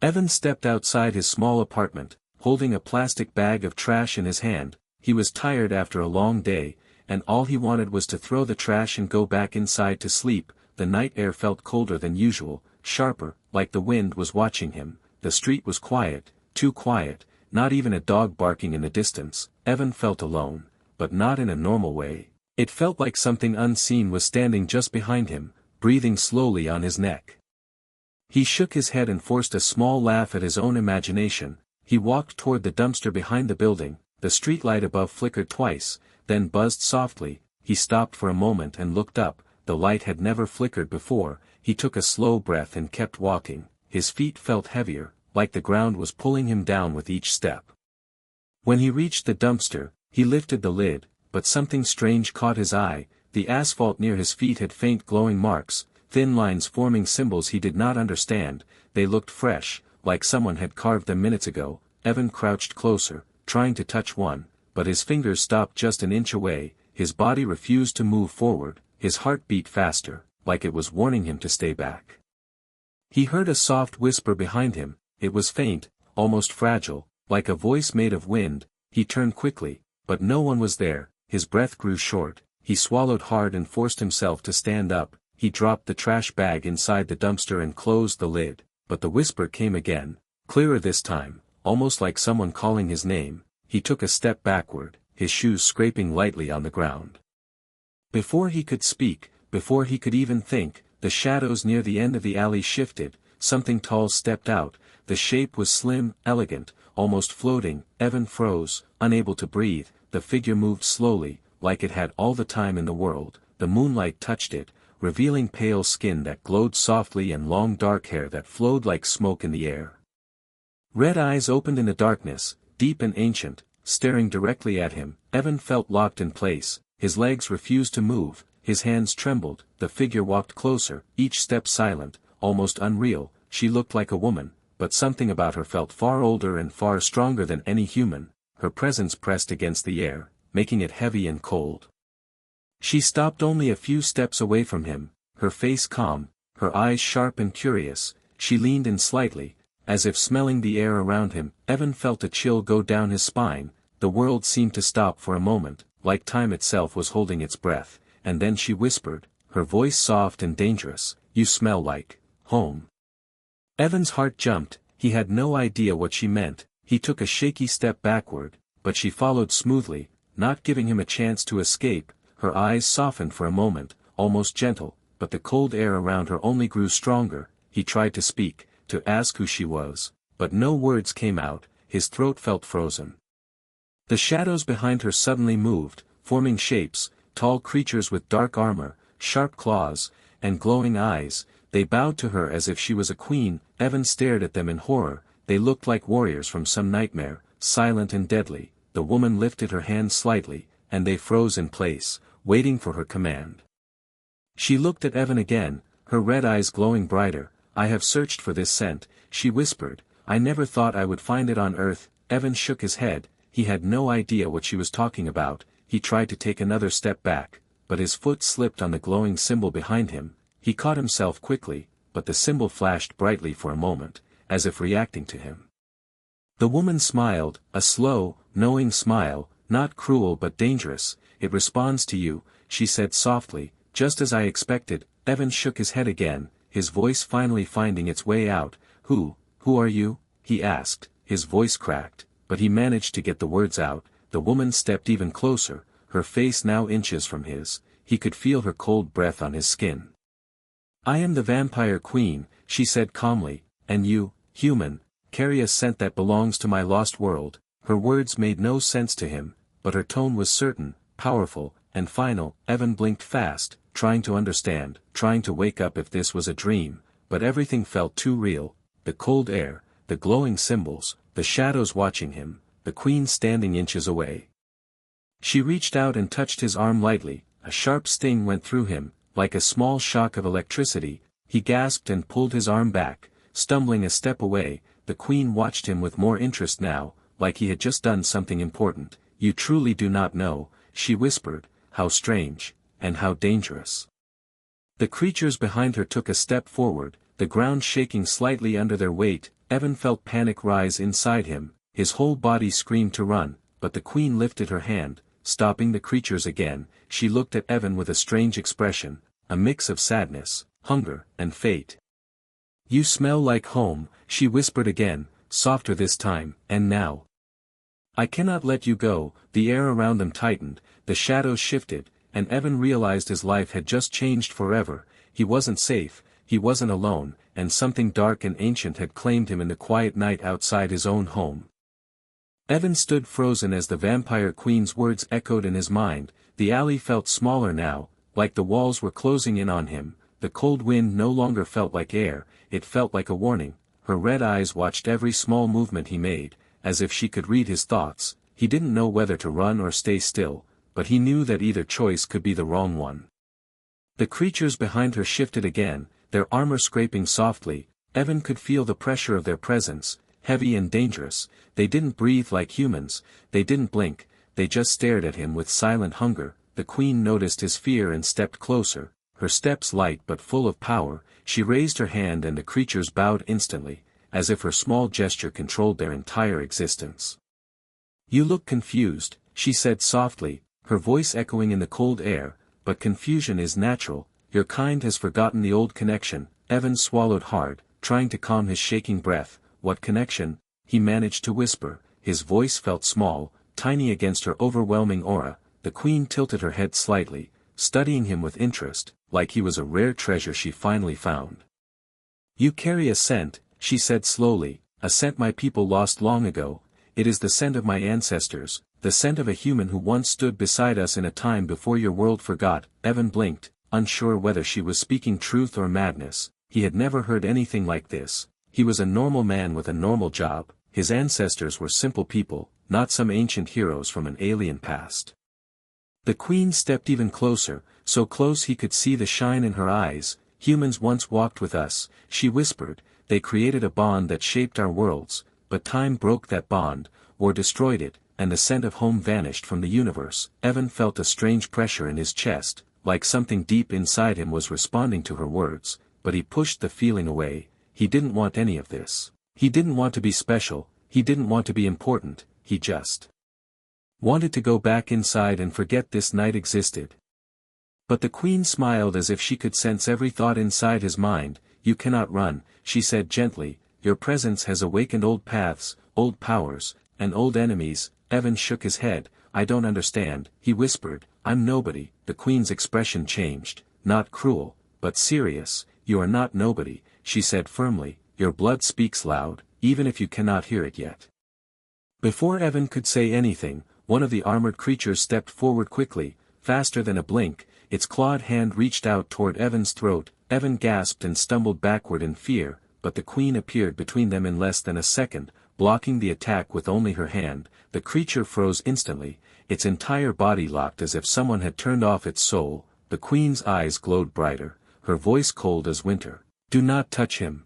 Evan stepped outside his small apartment, holding a plastic bag of trash in his hand. He was tired after a long day, and all he wanted was to throw the trash and go back inside to sleep. The night air felt colder than usual, sharper, like the wind was watching him. The street was quiet, too quiet, not even a dog barking in the distance. Evan felt alone, but not in a normal way. It felt like something unseen was standing just behind him, breathing slowly on his neck. He shook his head and forced a small laugh at his own imagination. He walked toward the dumpster behind the building. The streetlight above flickered twice, then buzzed softly. He stopped for a moment and looked up. The light had never flickered before. He took a slow breath and kept walking. His feet felt heavier, like the ground was pulling him down with each step. When he reached the dumpster, he lifted the lid, but something strange caught his eye. The asphalt near his feet had faint glowing marks, thin lines forming symbols he did not understand. They looked fresh, like someone had carved them minutes ago. Evan crouched closer, trying to touch one, but his fingers stopped just an inch away. His body refused to move forward. His heart beat faster, like it was warning him to stay back. He heard a soft whisper behind him. It was faint, almost fragile, like a voice made of wind. He turned quickly, but no one was there. His breath grew short. He swallowed hard and forced himself to stand up. He dropped the trash bag inside the dumpster and closed the lid, but the whisper came again, clearer this time, almost like someone calling his name. He took a step backward, his shoes scraping lightly on the ground. Before he could speak, before he could even think, the shadows near the end of the alley shifted. Something tall stepped out. The shape was slim, elegant, almost floating. Evan froze, unable to breathe. The figure moved slowly, like it had all the time in the world. The moonlight touched it, revealing pale skin that glowed softly and long dark hair that flowed like smoke in the air. Red eyes opened in the darkness, deep and ancient, staring directly at him. Evan felt locked in place. His legs refused to move, his hands trembled. The figure walked closer, each step silent, almost unreal. She looked like a woman, but something about her felt far older and far stronger than any human. Her presence pressed against the air, making it heavy and cold. She stopped only a few steps away from him, her face calm, her eyes sharp and curious. She leaned in slightly, as if smelling the air around him. Evan felt a chill go down his spine. The world seemed to stop for a moment, like time itself was holding its breath, and then she whispered, her voice soft and dangerous, "You smell like home." Evan's heart jumped. He had no idea what she meant. He took a shaky step backward, but she followed smoothly, not giving him a chance to escape. Her eyes softened for a moment, almost gentle, but the cold air around her only grew stronger. He tried to speak, to ask who she was, but no words came out. His throat felt frozen. The shadows behind her suddenly moved, forming shapes, tall creatures with dark armor, sharp claws, and glowing eyes. They bowed to her as if she was a queen. Evan stared at them in horror. They looked like warriors from some nightmare, silent and deadly. The woman lifted her hands slightly, and they froze in place, waiting for her command. She looked at Evan again, her red eyes glowing brighter. "I have searched for this scent," she whispered. "I never thought I would find it on Earth." Evan shook his head. He had no idea what she was talking about. He tried to take another step back, but his foot slipped on the glowing symbol behind him. He caught himself quickly, but the symbol flashed brightly for a moment, as if reacting to him. The woman smiled, a slow, knowing smile, not cruel but dangerous. "It responds to you," she said softly, "just as I expected." Evan shook his head again, his voice finally finding its way out. Who are you?" he asked. His voice cracked, but he managed to get the words out. The woman stepped even closer, her face now inches from his. He could feel her cold breath on his skin. "I am the Vampire Queen," she said calmly, "and you, human, carry a scent that belongs to my lost world." Her words made no sense to him, but her tone was certain, powerful, and final. Evan blinked fast, trying to understand, trying to wake up if this was a dream, but everything felt too real. The cold air, the glowing symbols, the shadows watching him, the queen standing inches away. She reached out and touched his arm lightly. A sharp sting went through him, like a small shock of electricity. He gasped and pulled his arm back, stumbling a step away. The queen watched him with more interest now, like he had just done something important. "You truly do not know," she whispered. "How strange, and how dangerous." The creatures behind her took a step forward, the ground shaking slightly under their weight. Evan felt panic rise inside him, his whole body screamed to run, but the queen lifted her hand, stopping the creatures again. She looked at Evan with a strange expression, a mix of sadness, hunger, and fate. "You smell like home," she whispered again, softer this time, "and now I cannot let you go." The air around them tightened, the shadows shifted, and Evan realized his life had just changed forever. He wasn't safe, he wasn't alone, and something dark and ancient had claimed him in the quiet night outside his own home. Evan stood frozen as the vampire queen's words echoed in his mind. The alley felt smaller now, like the walls were closing in on him. The cold wind no longer felt like air, it felt like a warning. Her red eyes watched every small movement he made, as if she could read his thoughts. He didn't know whether to run or stay still, but he knew that either choice could be the wrong one. The creatures behind her shifted again, their armor scraping softly. Evan could feel the pressure of their presence, heavy and dangerous. They didn't breathe like humans, they didn't blink, they just stared at him with silent hunger. The queen noticed his fear and stepped closer, her steps light but full of power. She raised her hand and the creatures bowed instantly, as if her small gesture controlled their entire existence. "You look confused," she said softly, her voice echoing in the cold air, "but confusion is natural, your kind has forgotten the old connection." Evan swallowed hard, trying to calm his shaking breath. "What connection?" he managed to whisper. His voice felt small, tiny against her overwhelming aura. The queen tilted her head slightly, studying him with interest, like he was a rare treasure she finally found. "You carry a scent," she said slowly, "a scent my people lost long ago. It is the scent of my ancestors, the scent of a human who once stood beside us in a time before your world forgot." Evan blinked, unsure whether she was speaking truth or madness. He had never heard anything like this. He was a normal man with a normal job. His ancestors were simple people, not some ancient heroes from an alien past. The queen stepped even closer, so close he could see the shine in her eyes. "Humans once walked with us," she whispered. "They created a bond that shaped our worlds, but time broke that bond, or destroyed it, and the scent of home vanished from the universe." Evan felt a strange pressure in his chest, like something deep inside him was responding to her words, but he pushed the feeling away. He didn't want any of this. He didn't want to be special, he didn't want to be important, he just wanted to go back inside and forget this night existed. But the queen smiled as if she could sense every thought inside his mind. "You cannot run," she said gently, "your presence has awakened old paths, old powers, and old enemies." Evan shook his head. "I don't understand," he whispered. "I'm nobody." The queen's expression changed, not cruel, but serious. "You are not nobody," she said firmly, "your blood speaks loud, even if you cannot hear it yet." Before Evan could say anything, one of the armored creatures stepped forward quickly, faster than a blink. Its clawed hand reached out toward Evan's throat. Evan gasped and stumbled backward in fear, but the queen appeared between them in less than a second, blocking the attack with only her hand. The creature froze instantly, its entire body locked as if someone had turned off its soul. The queen's eyes glowed brighter, her voice cold as winter. "Do not touch him."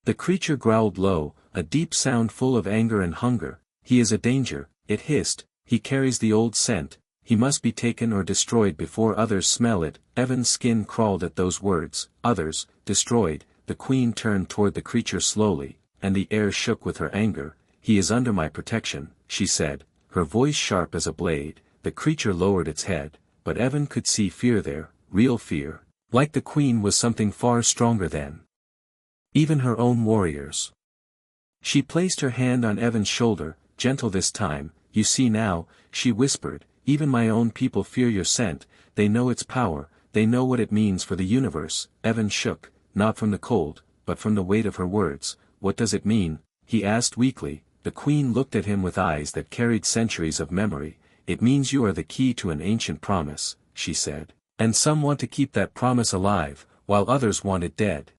The creature growled low, a deep sound full of anger and hunger. "He is a danger," it hissed. "He carries the old scent. He must be taken or destroyed before others smell it." Evan's skin crawled at those words. "Others, destroyed." The queen turned toward the creature slowly, and the air shook with her anger. "He is under my protection," she said, her voice sharp as a blade. The creature lowered its head, but Evan could see fear there, real fear, like the queen was something far stronger than even her own warriors. She placed her hand on Evan's shoulder, gentle this time. "You see now," she whispered, "even my own people fear your scent. They know its power, they know what it means for the universe." Evan shook, not from the cold, but from the weight of her words. "What does it mean?" he asked weakly. The queen looked at him with eyes that carried centuries of memory. "It means you are the key to an ancient promise," she said. "And some want to keep that promise alive, while others want it dead."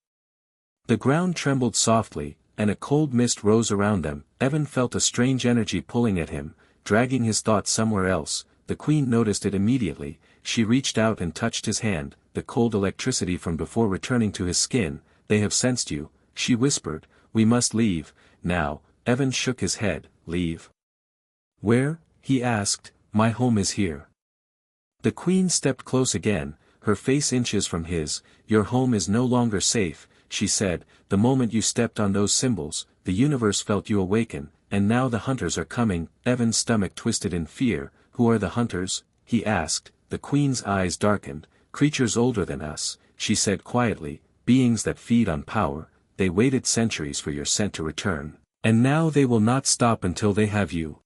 The ground trembled softly, and a cold mist rose around them. Evan felt a strange energy pulling at him, dragging his thoughts somewhere else. The queen noticed it immediately. She reached out and touched his hand, the cold electricity from before returning to his skin. "They have sensed you," she whispered. "We must leave, now." Evan shook his head. "Leave? Where?" he asked. "My home is here." The queen stepped close again, her face inches from his. "Your home is no longer safe," she said, the moment you stepped on those symbols, the universe felt you awaken, and now the hunters are coming. Evan's stomach twisted in fear. Who are the hunters? He asked. The queen's eyes darkened. Creatures older than us, she said quietly, beings that feed on power. They waited centuries for your scent to return, and now they will not stop until they have you.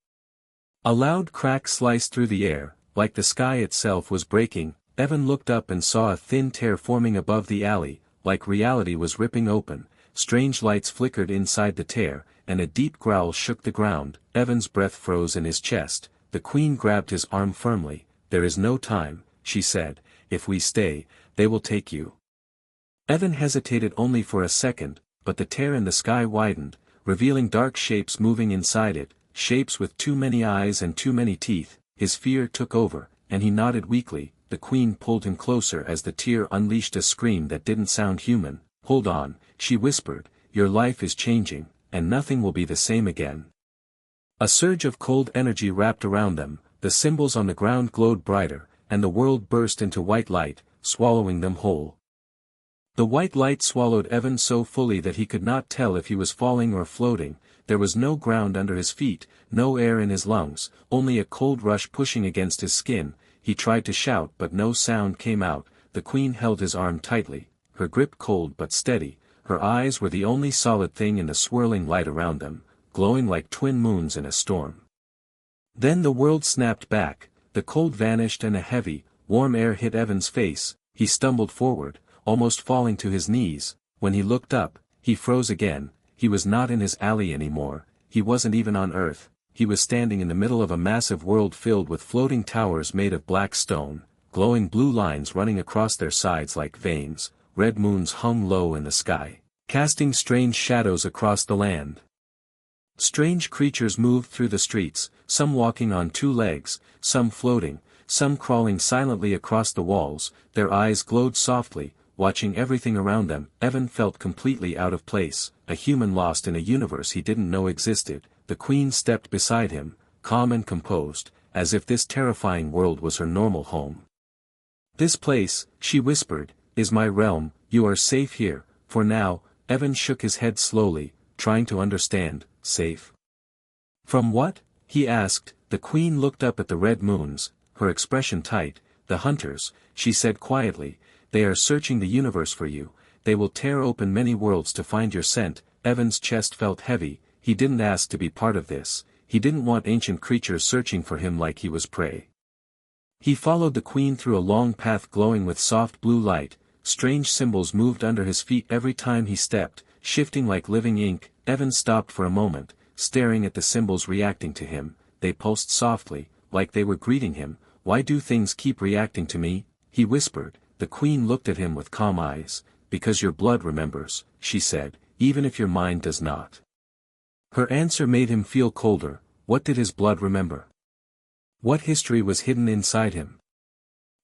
A loud crack sliced through the air, like the sky itself was breaking. Evan looked up and saw a thin tear forming above the alley, like reality was ripping open. Strange lights flickered inside the tear, and a deep growl shook the ground. Evan's breath froze in his chest. The queen grabbed his arm firmly. There is no time, she said. If we stay, they will take you. Evan hesitated only for a second, but the tear in the sky widened, revealing dark shapes moving inside it, shapes with too many eyes and too many teeth. His fear took over, and he nodded weakly. The queen pulled him closer as the tear unleashed a scream that didn't sound human. Hold on, she whispered, your life is changing, and nothing will be the same again. A surge of cold energy wrapped around them, the symbols on the ground glowed brighter, and the world burst into white light, swallowing them whole. The white light swallowed Evan so fully that he could not tell if he was falling or floating. There was no ground under his feet, no air in his lungs, only a cold rush pushing against his skin. He tried to shout but no sound came out. The queen held his arm tightly, her grip cold but steady. Her eyes were the only solid thing in the swirling light around them, glowing like twin moons in a storm. Then the world snapped back, the cold vanished and a heavy, warm air hit Evan's face. He stumbled forward, almost falling to his knees. When he looked up, he froze again. He was not in his alley anymore, he wasn't even on Earth. He was standing in the middle of a massive world filled with floating towers made of black stone, glowing blue lines running across their sides like veins. Red moons hung low in the sky, casting strange shadows across the land. Strange creatures moved through the streets, some walking on two legs, some floating, some crawling silently across the walls. Their eyes glowed softly, watching everything around them. Evan felt completely out of place, a human lost in a universe he didn't know existed. The queen stepped beside him, calm and composed, as if this terrifying world was her normal home. This place, she whispered, is my realm. You are safe here, for now. Evan shook his head slowly, trying to understand. Safe? From what? He asked. The queen looked up at the red moons, her expression tight. The hunters, she said quietly, they are searching the universe for you. They will tear open many worlds to find your scent. Evan's chest felt heavy. He didn't ask to be part of this. He didn't want ancient creatures searching for him like he was prey. He followed the queen through a long path glowing with soft blue light. Strange symbols moved under his feet every time he stepped, shifting like living ink. Evan stopped for a moment, staring at the symbols reacting to him. They pulsed softly, like they were greeting him. Why do things keep reacting to me? He whispered. The queen looked at him with calm eyes. Because your blood remembers, she said, even if your mind does not. Her answer made him feel colder. What did his blood remember? What history was hidden inside him?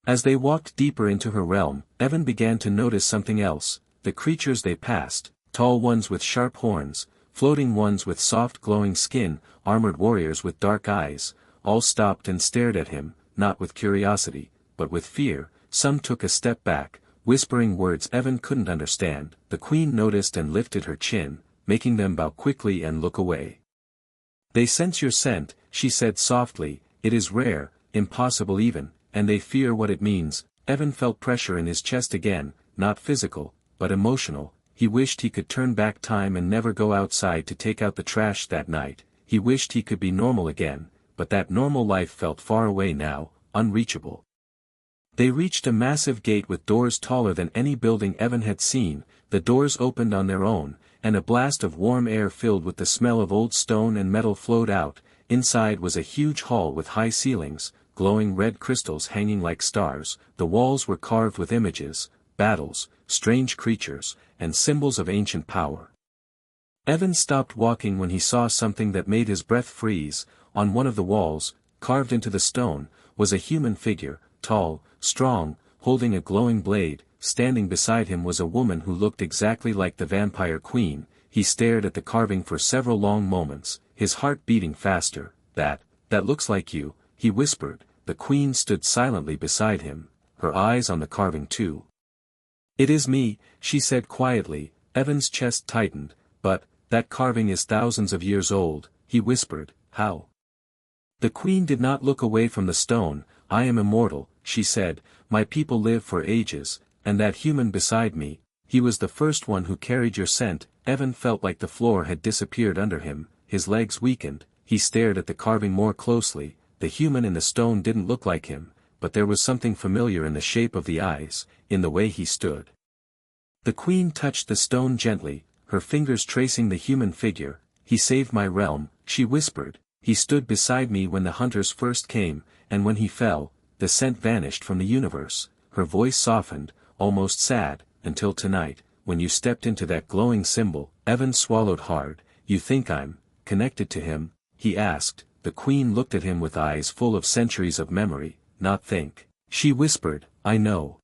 As they walked deeper into her realm, Evan began to notice something else. The creatures they passed, tall ones with sharp horns, floating ones with soft glowing skin, armored warriors with dark eyes, all stopped and stared at him, not with curiosity, but with fear. Some took a step back, whispering words Evan couldn't understand. The queen noticed and lifted her chin, making them bow quickly and look away. They sense your scent, she said softly. It is rare, impossible even, and they fear what it means. Evan felt pressure in his chest again, not physical, but emotional. He wished he could turn back time and never go outside to take out the trash that night. He wished he could be normal again, but that normal life felt far away now, unreachable. They reached a massive gate with doors taller than any building Evan had seen. The doors opened on their own, and a blast of warm air filled with the smell of old stone and metal flowed out. Inside was a huge hall with high ceilings, glowing red crystals hanging like stars. The walls were carved with images, battles, strange creatures, and symbols of ancient power. Evan stopped walking when he saw something that made his breath freeze. On one of the walls, carved into the stone, was a human figure, tall, strong, holding a glowing blade. Standing beside him was a woman who looked exactly like the vampire queen. He stared at the carving for several long moments, his heart beating faster. That looks like you, he whispered. The queen stood silently beside him, her eyes on the carving too. It is me, she said quietly. Evan's chest tightened. "But, that carving is thousands of years old," he whispered. "How?" The queen did not look away from the stone. "I am immortal," she said, "my people live for ages, and that human beside me, he was the first one who carried your scent." Evan felt like the floor had disappeared under him, his legs weakened, he stared at the carving more closely. The human in the stone didn't look like him, but there was something familiar in the shape of the eyes, in the way he stood. The queen touched the stone gently, her fingers tracing the human figure. "He saved my realm," she whispered. "He stood beside me when the hunters first came, and when he fell, the scent vanished from the universe." Her voice softened, almost sad, "until tonight, when you stepped into that glowing symbol." Evan swallowed hard. "You think I'm connected to him?" he asked. The queen looked at him with eyes full of centuries of memory. "Not think," she whispered, "I know."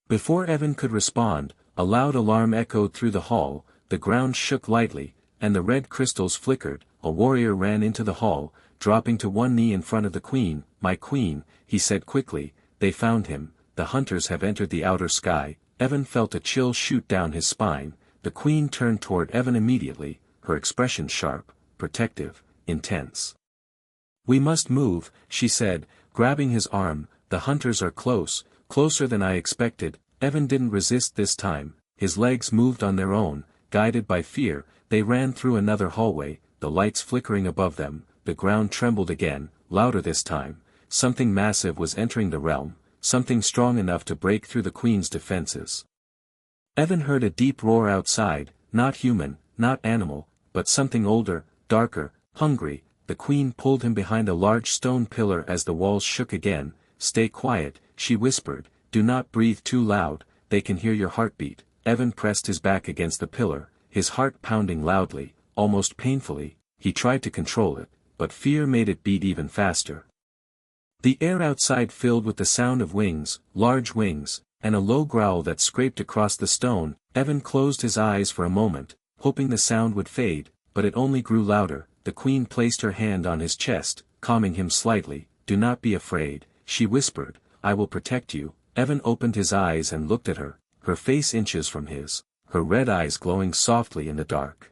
Before Evan could respond, a loud alarm echoed through the hall, the ground shook lightly, and the red crystals flickered. A warrior ran into the hall, dropping to one knee in front of the queen. "My queen," he said quickly, "they found him, the hunters have entered the outer sky." Evan felt a chill shoot down his spine. The queen turned toward Evan immediately, her expression sharp, protective, intense. "We must move," she said, grabbing his arm. "The hunters are close, closer than I expected." Evan didn't resist this time, his legs moved on their own, guided by fear. They ran through another hallway, the lights flickering above them. The ground trembled again, louder this time. Something massive was entering the realm, something strong enough to break through the queen's defenses. Evan heard a deep roar outside, not human, not animal, but something older, darker, hungry. The queen pulled him behind a large stone pillar as the walls shook again. "Stay quiet," she whispered, "do not breathe too loud, they can hear your heartbeat." Evan pressed his back against the pillar, his heart pounding loudly, almost painfully. He tried to control it, but fear made it beat even faster. The air outside filled with the sound of wings, large wings, and a low growl that scraped across the stone. Evan closed his eyes for a moment, hoping the sound would fade, but it only grew louder. The queen placed her hand on his chest, calming him slightly. "Do not be afraid," she whispered, "I will protect you." Evan opened his eyes and looked at her, her face inches from his, her red eyes glowing softly in the dark.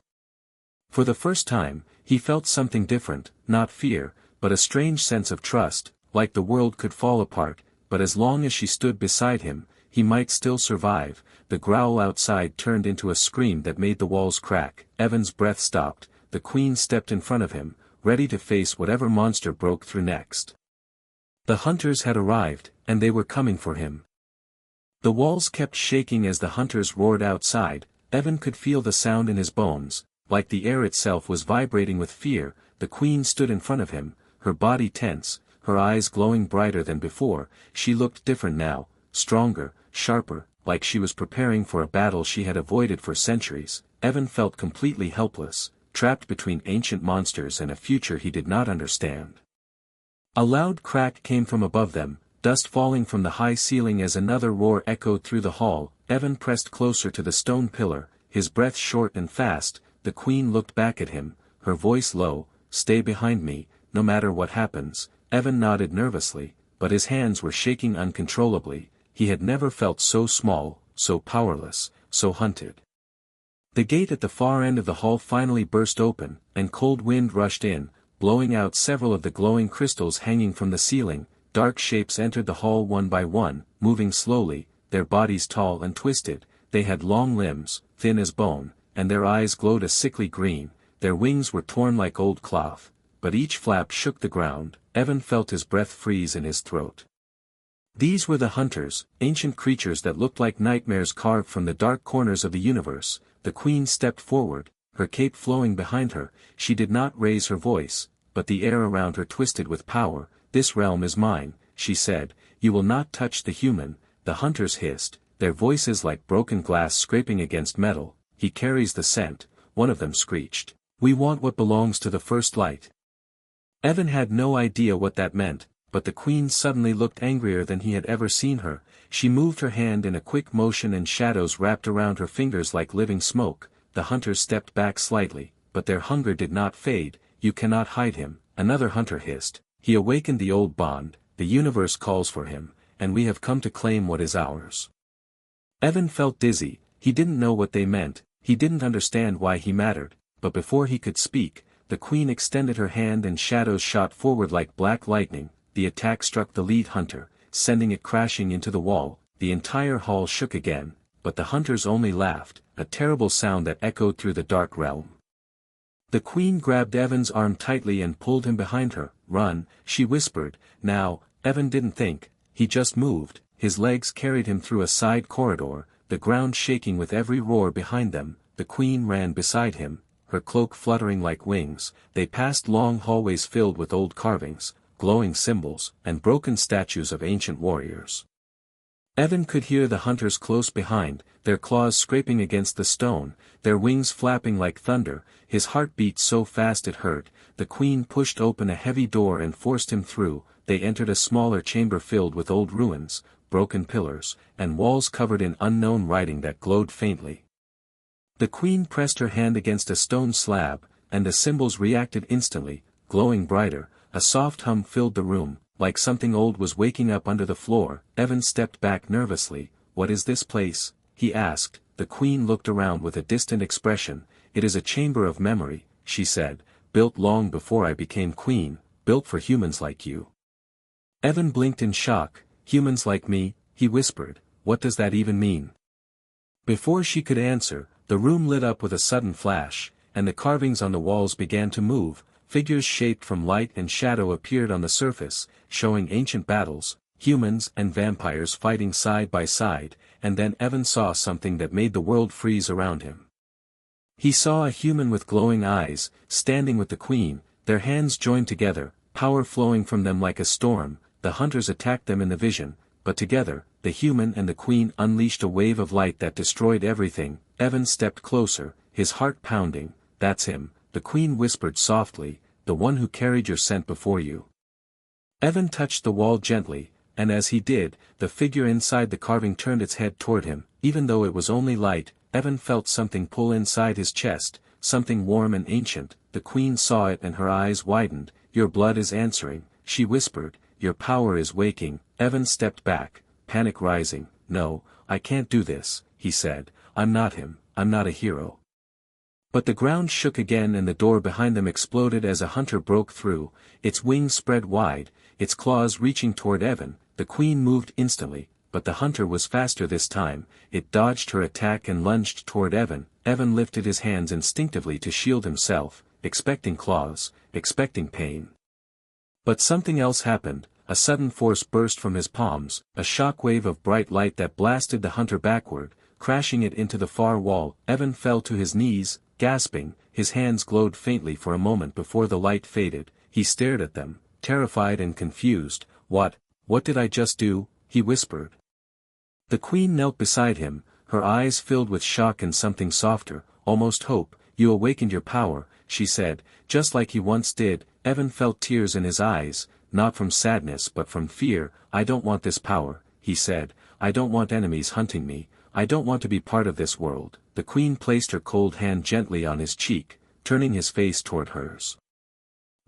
For the first time, he felt something different, not fear, but a strange sense of trust, like the world could fall apart, but as long as she stood beside him, he might still survive. The growl outside turned into a scream that made the walls crack. Evan's breath stopped. The queen stepped in front of him, ready to face whatever monster broke through next. The hunters had arrived, and they were coming for him. The walls kept shaking as the hunters roared outside. Evan could feel the sound in his bones, like the air itself was vibrating with fear. The queen stood in front of him, her body tense, her eyes glowing brighter than before. She looked different now, stronger, sharper, like she was preparing for a battle she had avoided for centuries. Evan felt completely helpless, trapped between ancient monsters and a future he did not understand. A loud crack came from above them, dust falling from the high ceiling as another roar echoed through the hall. Evan pressed closer to the stone pillar, his breath short and fast. The queen looked back at him, her voice low, "Stay behind me, no matter what happens." Evan nodded nervously, but his hands were shaking uncontrollably. He had never felt so small, so powerless, so hunted. The gate at the far end of the hall finally burst open, and cold wind rushed in, blowing out several of the glowing crystals hanging from the ceiling. Dark shapes entered the hall one by one, moving slowly, their bodies tall and twisted. They had long limbs, thin as bone, and their eyes glowed a sickly green. Their wings were torn like old cloth, but each flap shook the ground. Evan felt his breath freeze in his throat. These were the hunters, ancient creatures that looked like nightmares carved from the dark corners of the universe. The queen stepped forward, her cape flowing behind her. She did not raise her voice, but the air around her twisted with power. "This realm is mine," she said. "You will not touch the human." The hunters hissed, their voices like broken glass scraping against metal. "He carries the scent," one of them screeched. "We want what belongs to the first light." Evan had no idea what that meant, but the queen suddenly looked angrier than he had ever seen her. She moved her hand in a quick motion and shadows wrapped around her fingers like living smoke. The hunters stepped back slightly, but their hunger did not fade. "You cannot hide him," another hunter hissed. "He awakened the old bond, the universe calls for him, and we have come to claim what is ours." Evan felt dizzy, he didn't know what they meant. He didn't understand why he mattered, but before he could speak, the queen extended her hand and shadows shot forward like black lightning. The attack struck the lead hunter, sending it crashing into the wall. The entire hall shook again, but the hunters only laughed, a terrible sound that echoed through the dark realm. The queen grabbed Evan's arm tightly and pulled him behind her. "Run," she whispered. Now, Evan didn't think, he just moved. His legs carried him through a side corridor, the ground shaking with every roar behind them. The queen ran beside him, her cloak fluttering like wings. They passed long hallways filled with old carvings, glowing symbols, and broken statues of ancient warriors. Evan could hear the hunters close behind, their claws scraping against the stone, their wings flapping like thunder. His heart beat so fast it hurt. The queen pushed open a heavy door and forced him through. They entered a smaller chamber filled with old ruins, broken pillars, and walls covered in unknown writing that glowed faintly. The queen pressed her hand against a stone slab, and the symbols reacted instantly, glowing brighter. A soft hum filled the room, like something old was waking up under the floor. Evan stepped back nervously. "What is this place?" he asked. The queen looked around with a distant expression. "It is a chamber of memory," she said, "built long before I became queen, built for humans like you." Evan blinked in shock. "Humans like me?" he whispered. "What does that even mean?" Before she could answer, the room lit up with a sudden flash, and the carvings on the walls began to move. Figures shaped from light and shadow appeared on the surface, showing ancient battles, humans and vampires fighting side by side, and then Evan saw something that made the world freeze around him. He saw a human with glowing eyes, standing with the queen, their hands joined together, power flowing from them like a storm. The hunters attacked them in the vision, but together, the human and the queen unleashed a wave of light that destroyed everything. Evan stepped closer, his heart pounding. "That's him," the queen whispered softly, "the one who carried your scent before you." Evan touched the wall gently, and as he did, the figure inside the carving turned its head toward him. Even though it was only light, Evan felt something pull inside his chest, something warm and ancient. The queen saw it and her eyes widened. "Your blood is answering," she whispered, "your power is waking." Evan stepped back, panic rising. "No, I can't do this," he said. "I'm not him, I'm not a hero." But the ground shook again and the door behind them exploded as a hunter broke through, its wings spread wide, its claws reaching toward Evan. The queen moved instantly, but the hunter was faster this time. It dodged her attack and lunged toward Evan. Evan lifted his hands instinctively to shield himself, expecting claws, expecting pain. But something else happened. A sudden force burst from his palms, a shockwave of bright light that blasted the hunter backward, crashing it into the far wall. Evan fell to his knees, gasping. His hands glowed faintly for a moment before the light faded. He stared at them, terrified and confused. What did I just do?" he whispered. The queen knelt beside him, her eyes filled with shock and something softer, almost hope. "You awakened your power," she said, "just like he once did." Evan felt tears in his eyes, not from sadness but from fear. "I don't want this power," he said. "I don't want enemies hunting me. I don't want to be part of this world." The queen placed her cold hand gently on his cheek, turning his face toward hers.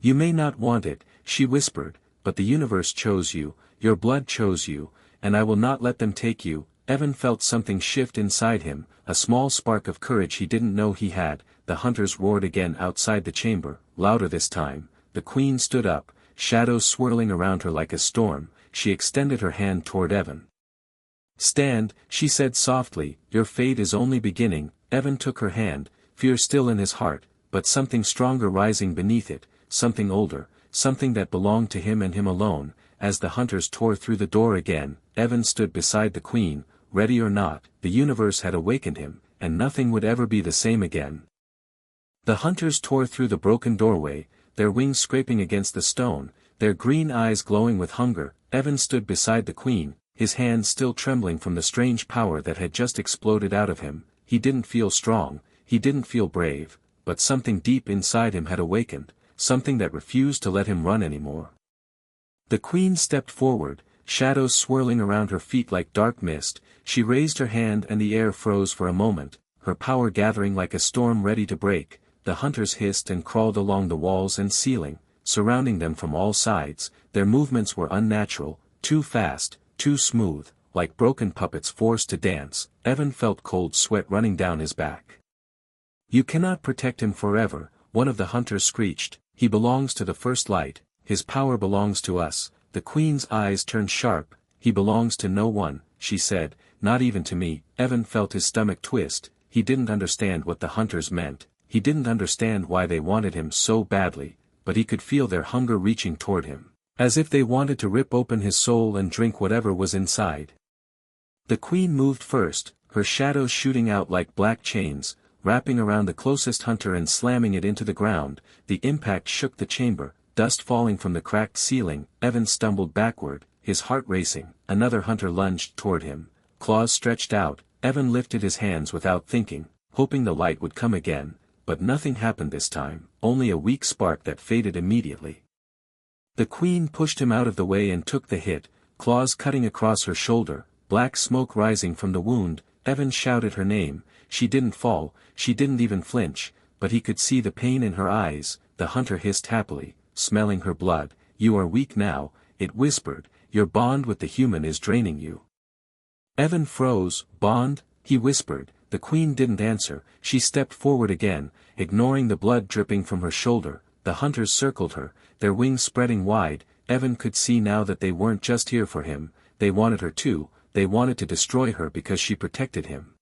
"You may not want it," she whispered, "but the universe chose you, your blood chose you, and I will not let them take you." Evan felt something shift inside him, a small spark of courage he didn't know he had. The hunters roared again outside the chamber, louder this time. The queen stood up, shadows swirling around her like a storm. She extended her hand toward Evan. "Stand," she said softly, "your fate is only beginning." Evan took her hand, fear still in his heart, but something stronger rising beneath it, something older, something that belonged to him and him alone. As the hunters tore through the door again, Evan stood beside the queen. Ready or not, the universe had awakened him, and nothing would ever be the same again. The hunters tore through the broken doorway, their wings scraping against the stone, their green eyes glowing with hunger. Evan stood beside the queen, his hands still trembling from the strange power that had just exploded out of him. He didn't feel strong, he didn't feel brave, but something deep inside him had awakened, something that refused to let him run anymore. The queen stepped forward, shadows swirling around her feet like dark mist. She raised her hand and the air froze for a moment, her power gathering like a storm ready to break. The hunters hissed and crawled along the walls and ceiling, surrounding them from all sides. Their movements were unnatural, too fast, too smooth, like broken puppets forced to dance. Evan felt cold sweat running down his back. You cannot protect him forever, one of the hunters screeched. He belongs to the first light, his power belongs to us. The queen's eyes turned sharp. He belongs to no one, she said, not even to me. Evan felt his stomach twist. He didn't understand what the hunters meant, he didn't understand why they wanted him so badly, but he could feel their hunger reaching toward him, as if they wanted to rip open his soul and drink whatever was inside. The queen moved first, her shadows shooting out like black chains, wrapping around the closest hunter and slamming it into the ground. The impact shook the chamber, dust falling from the cracked ceiling. Evan stumbled backward, his heart racing. Another hunter lunged toward him, claws stretched out. Evan lifted his hands without thinking, hoping the light would come again, but nothing happened this time, only a weak spark that faded immediately. The queen pushed him out of the way and took the hit, claws cutting across her shoulder, black smoke rising from the wound. Evan shouted her name. She didn't fall, she didn't even flinch, but he could see the pain in her eyes. The hunter hissed happily, smelling her blood. You are weak now, it whispered, your bond with the human is draining you. Evan froze. Bond? He whispered. The queen didn't answer. She stepped forward again, ignoring the blood dripping from her shoulder. The hunters circled her, their wings spreading wide. Evan could see now that they weren't just here for him, they wanted her too. They wanted to destroy her because she protected him.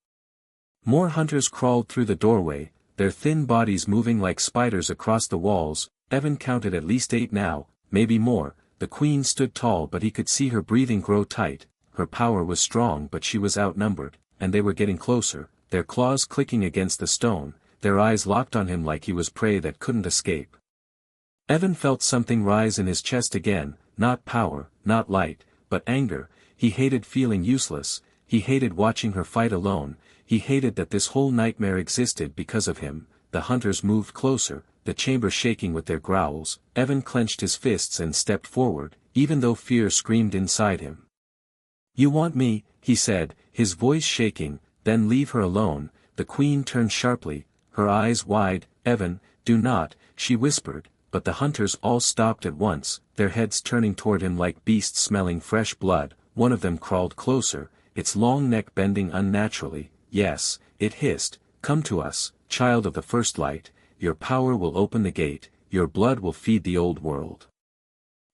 More hunters crawled through the doorway, their thin bodies moving like spiders across the walls. Evan counted at least 8 now, maybe more. The queen stood tall, but he could see her breathing grow tight. Her power was strong, but she was outnumbered, and they were getting closer, their claws clicking against the stone, their eyes locked on him like he was prey that couldn't escape. Evan felt something rise in his chest again, not power, not light, but anger. He hated feeling useless, he hated watching her fight alone, he hated that this whole nightmare existed because of him. The hunters moved closer, the chamber shaking with their growls. Evan clenched his fists and stepped forward, even though fear screamed inside him. You want me, he said, his voice shaking. Then leave her alone. The queen turned sharply, her eyes wide. Evan, do not, she whispered, but the hunters all stopped at once, their heads turning toward him like beasts smelling fresh blood. One of them crawled closer, its long neck bending unnaturally. Yes, it hissed, come to us, child of the first light, your power will open the gate, your blood will feed the old world.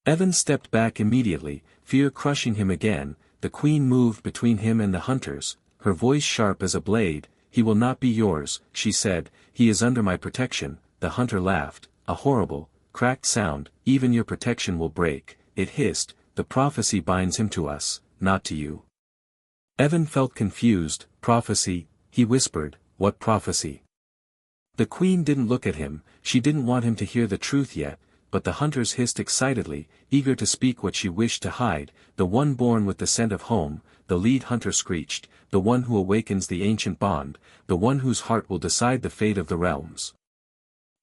Evan stepped back immediately, fear crushing him again. The queen moved between him and the hunters, her voice sharp as a blade. He will not be yours, she said, he is under my protection. The hunter laughed, a horrible, cracked sound. Even your protection will break, it hissed, the prophecy binds him to us, not to you. Evan felt confused. Prophecy, he whispered, what prophecy? The queen didn't look at him, she didn't want him to hear the truth yet, but the hunters hissed excitedly, eager to speak what she wished to hide. The one born with the scent of home, the lead hunter screeched, the one who awakens the ancient bond, the one whose heart will decide the fate of the realms.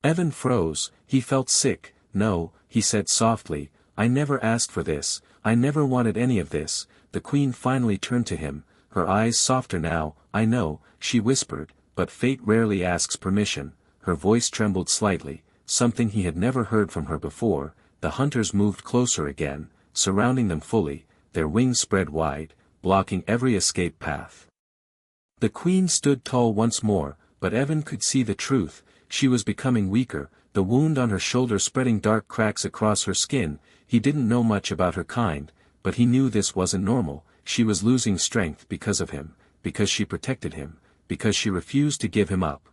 Evan froze, he felt sick. No, he said softly, I never asked for this, I never wanted any of this. The queen finally turned to him, her eyes softer now. I know, she whispered, but fate rarely asks permission. Her voice trembled slightly, something he had never heard from her before. The hunters moved closer again, surrounding them fully, their wings spread wide, blocking every escape path. The queen stood tall once more, but Evan could see the truth. She was becoming weaker, the wound on her shoulder spreading dark cracks across her skin. He didn't know much about her kind, but he knew this wasn't normal. She was losing strength because of him, because she protected him, because she refused to give him up.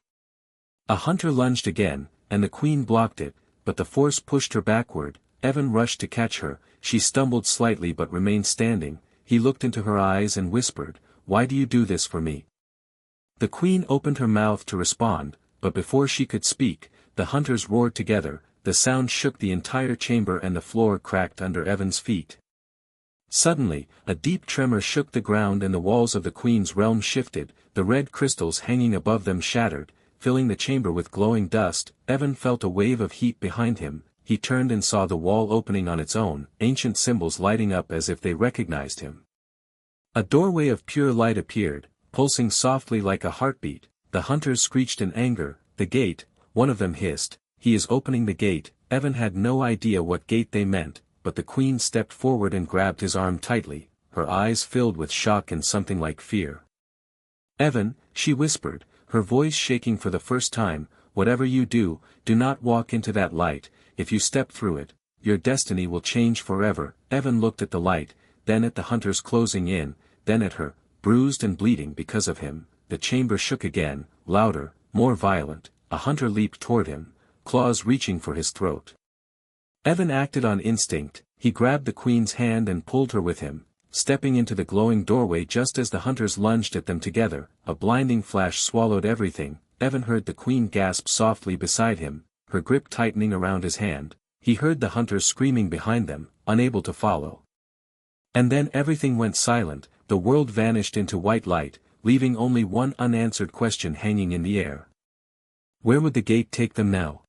A hunter lunged again, and the queen blocked it, but the force pushed her backward. Evan rushed to catch her. She stumbled slightly but remained standing. He looked into her eyes and whispered, why do you do this for me? The queen opened her mouth to respond, but before she could speak, the hunters roared together. The sound shook the entire chamber and the floor cracked under Evan's feet. Suddenly, a deep tremor shook the ground and the walls of the queen's realm shifted. The red crystals hanging above them shattered, filling the chamber with glowing dust. Evan felt a wave of heat behind him. He turned and saw the wall opening on its own, ancient symbols lighting up as if they recognized him. A doorway of pure light appeared, pulsing softly like a heartbeat. The hunters screeched in anger. The gate, one of them hissed, he is opening the gate. Evan had no idea what gate they meant, but the queen stepped forward and grabbed his arm tightly, her eyes filled with shock and something like fear. Evan, she whispered, her voice shaking for the first time, "Whatever you do, do not walk into that light. If you step through it, your destiny will change forever." Evan looked at the light, then at the hunters closing in, then at her, bruised and bleeding because of him. The chamber shook again, louder, more violent. A hunter leaped toward him, claws reaching for his throat. Evan acted on instinct. He grabbed the queen's hand and pulled her with him, stepping into the glowing doorway just as the hunters lunged at them together. A blinding flash swallowed everything. Evan heard the queen gasp softly beside him, her grip tightening around his hand. He heard the hunters screaming behind them, unable to follow. And then everything went silent. The world vanished into white light, leaving only one unanswered question hanging in the air. Where would the gate take them now?